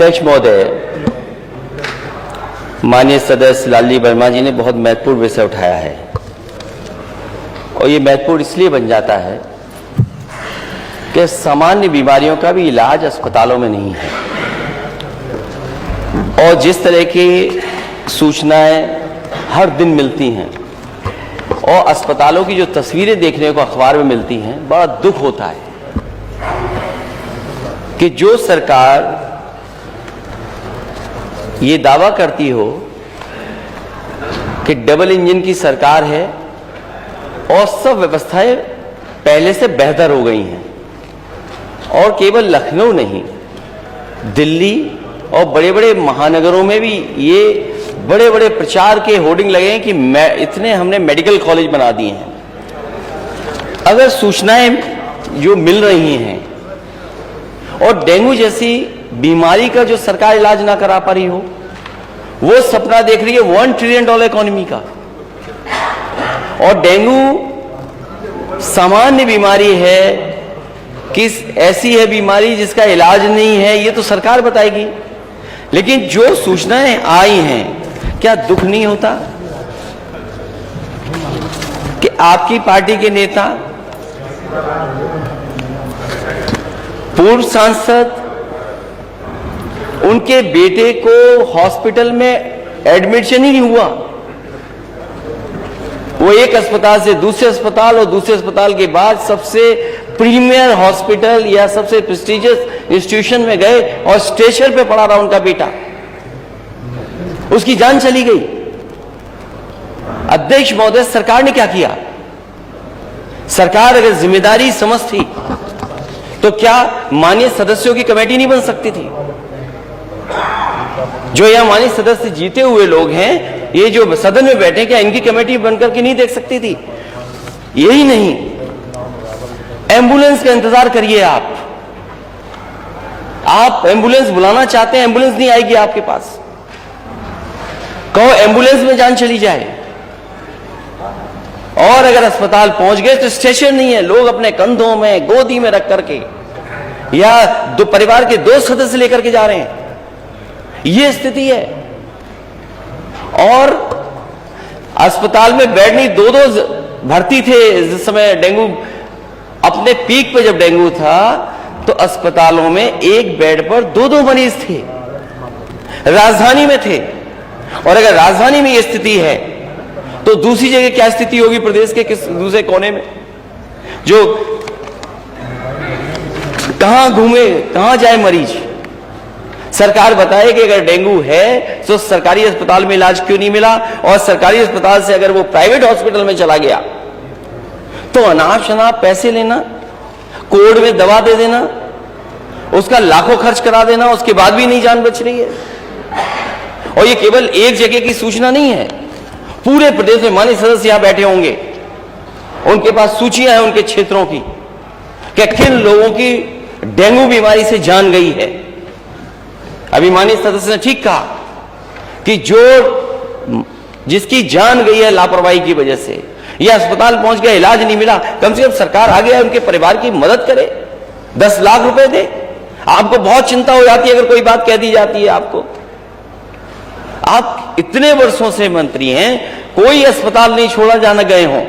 अध्यक्ष महोदय, माननीय सदस्य लालजी वर्मा जी ने बहुत महत्वपूर्ण विषय उठाया है और ये महत्वपूर्ण इसलिए बन जाता है कि सामान्य बीमारियों का भी इलाज अस्पतालों में नहीं है और जिस तरह की सूचनाएं हर दिन मिलती हैं और अस्पतालों की जो तस्वीरें देखने को अखबार में मिलती हैं, बड़ा दुख होता है कि जो सरकार ये दावा करती हो कि डबल इंजन की सरकार है और सब व्यवस्थाएं पहले से बेहतर हो गई हैं और केवल लखनऊ नहीं, दिल्ली और बड़े बड़े महानगरों में भी ये बड़े बड़े प्रचार के होर्डिंग लगे हैं कि इतने हमने मेडिकल कॉलेज बना दिए हैं। अगर सूचनाएं जो मिल रही हैं और डेंगू जैसी बीमारी का जो सरकार इलाज ना करा पा रही हो, वो सपना देख रही है $1 ट्रिलियन इकोनॉमी का, और डेंगू सामान्य बीमारी है कि ऐसी है बीमारी जिसका इलाज नहीं है, ये तो सरकार बताएगी। लेकिन जो सूचनाएं आई हैं, क्या दुख नहीं होता कि आपकी पार्टी के नेता, पूर्व सांसद, उनके बेटे को हॉस्पिटल में एडमिशन ही नहीं हुआ, वो एक अस्पताल से दूसरे अस्पताल और दूसरे अस्पताल के बाद सबसे प्रीमियर हॉस्पिटल या सबसे प्रेस्टिजियस इंस्टीट्यूशन में गए और स्ट्रेचर पे पड़ा रहा उनका बेटा, उसकी जान चली गई। अध्यक्ष महोदय, सरकार ने क्या किया? सरकार अगर जिम्मेदारी समझती तो क्या माननीय सदस्यों की कमेटी नहीं बन सकती थी? जो यहां माननीय सदस्य जीते हुए लोग हैं, ये जो सदन में बैठे, क्या इनकी कमेटी बनकर के नहीं देख सकती थी? यही नहीं, एम्बुलेंस का इंतजार करिए। आप एम्बुलेंस बुलाना चाहते हैं, एम्बुलेंस नहीं आएगी आपके पास। कहो एम्बुलेंस में जान चली जाए, और अगर अस्पताल पहुंच गए तो स्टेशन नहीं है, लोग अपने कंधों में गोदी में रख करके या दो परिवार के 2 सदस्य लेकर के जा रहे हैं। ये स्थिति है। और अस्पताल में बेड नहीं, 2-2 भर्ती थे जिस समय डेंगू अपने पीक पे, जब डेंगू था तो अस्पतालों में एक बेड पर 2-2 मरीज थे, राजधानी में थे। और अगर राजधानी में ये स्थिति है तो दूसरी जगह क्या स्थिति होगी प्रदेश के किस दूसरे कोने में? जो कहां घूमे, कहां जाए मरीज? सरकार बताए कि अगर डेंगू है तो सरकारी अस्पताल में इलाज क्यों नहीं मिला, और सरकारी अस्पताल से अगर वो प्राइवेट हॉस्पिटल में चला गया तो अनाप शनाप पैसे लेना, कोड में दवा दे देना, उसका लाखों खर्च करा देना, उसके बाद भी नहीं जान बच रही है। और ये केवल एक जगह की सूचना नहीं है, पूरे प्रदेश में माननीय सदस्य यहां बैठे होंगे, उनके पास सूचियां हैं उनके क्षेत्रों की कि किन लोगों की डेंगू बीमारी से जान गई है। अभी माननीय सदस्य ने ठीक कहा कि जो जिसकी जान गई है लापरवाही की वजह से, यह अस्पताल पहुंच गया, इलाज नहीं मिला, कम से कम सरकार आ गया उनके परिवार की मदद करे, 10 लाख रुपए दे। आपको बहुत चिंता हो जाती है अगर कोई बात कह दी जाती है आपको। आप इतने वर्षों से मंत्री हैं, कोई अस्पताल नहीं छोड़ा जहां न गए हों।